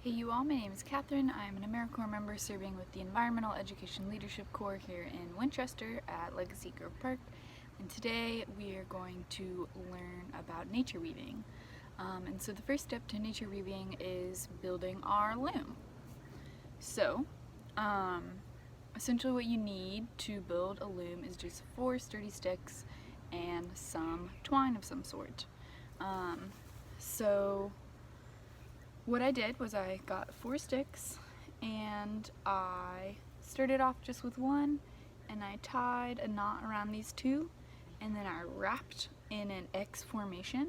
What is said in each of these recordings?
Hey you all, my name is Catherine. I'm an AmeriCorps member serving with the Environmental Education Leadership Corps here in Winchester at Legacy Grove Park. And today we are going to learn about nature weaving. And so the first step to nature weaving is building our loom. So, essentially what you need to build a loom is just 4 sturdy sticks and some twine of some sort. So what I did was I got 4 sticks and I started off just with one, and I tied a knot around these 2, and then I wrapped in an X formation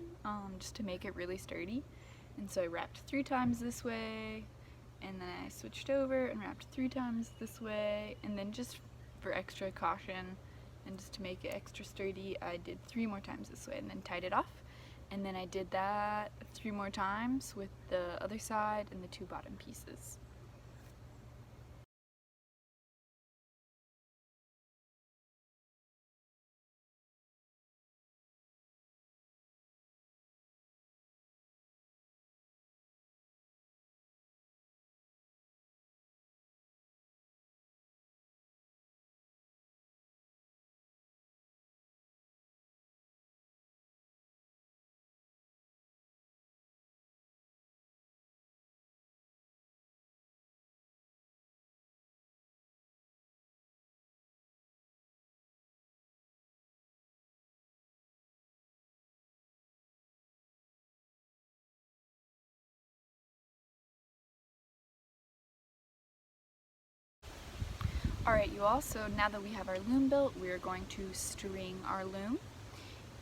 just to make it really sturdy. And so I wrapped 3 times this way, and then I switched over and wrapped 3 times this way, and then just for extra caution and just to make it extra sturdy, I did 3 more times this way and then tied it off. And then I did that 3 more times with the other side and the 2 bottom pieces. Alright you all, so now that we have our loom built, we are going to string our loom.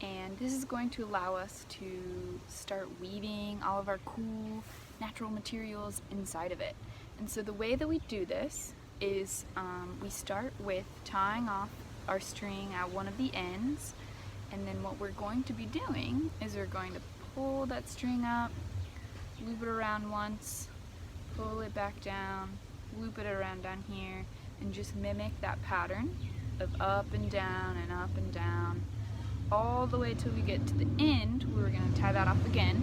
And this is going to allow us to start weaving all of our cool natural materials inside of it. And so the way that we do this is we start with tying off our string at one of the ends, and then what we're going to be doing is we're going to pull that string up, loop it around once, pull it back down, loop it around down here, and just mimic that pattern of up and down and up and down all the way till we get to the end where we're going to tie that off again.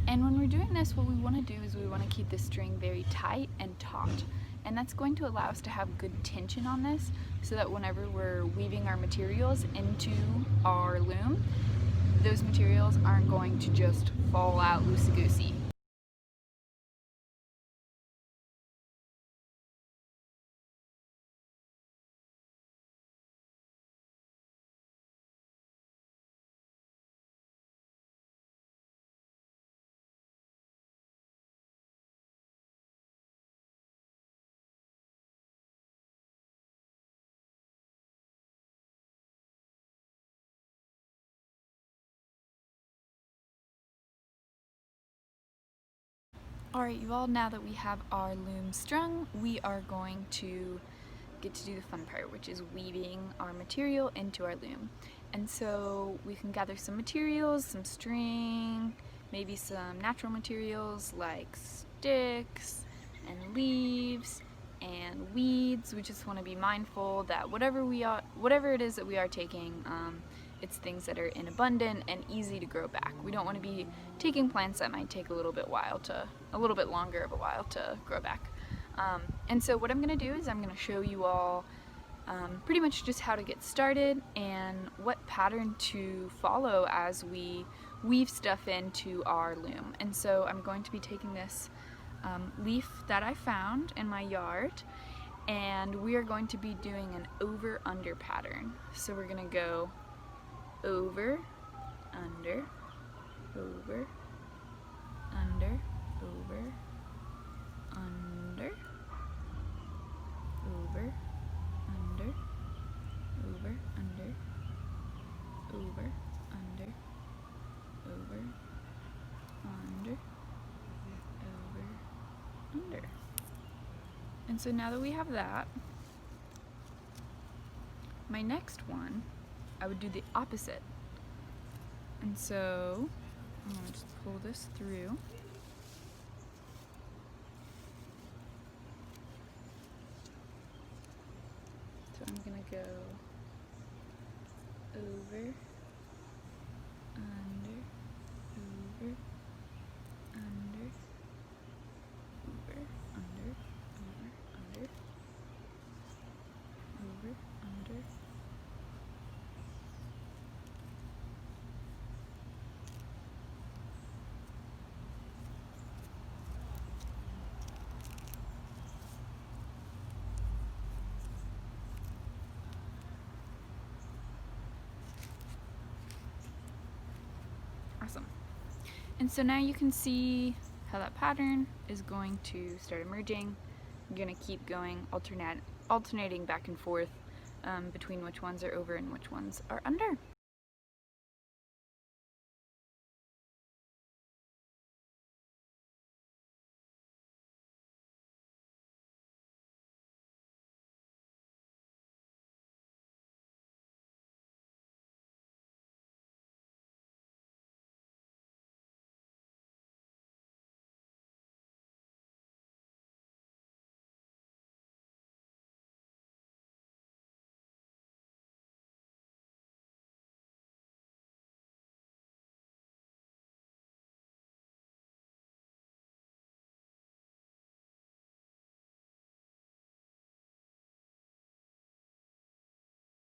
And when we're doing this, what we want to do is we want to keep the string very tight and taut, and that's going to allow us to have good tension on this so that whenever we're weaving our materials into our loom, those materials aren't going to just fall out loosey-goosey. Alright you all, now that we have our loom strung, we are going to get to do the fun part, which is weaving our material into our loom. And so we can gather some materials, some string, maybe some natural materials like sticks and leaves and weeds. We just want to be mindful that whatever it is that we are taking, it's things that are in abundant and easy to grow back. We don't want to be taking plants that might take a little bit longer of a while to grow back. And so what I'm going to do is I'm going to show you all pretty much just how to get started and what pattern to follow as we weave stuff into our loom. And so I'm going to be taking this leaf that I found in my yard, and we are going to be doing an over-under pattern. So we're going to go over, under, over, under, over, under, over, under, over, under, over, under, over, under, over, under. And so now that we have that, my next one, I would do the opposite. And so I'm going to just pull this through. So I'm going to go over, under, over, under, Awesome. And so now you can see how that pattern is going to start emerging. I'm going to keep going, alternating back and forth between which ones are over and which ones are under.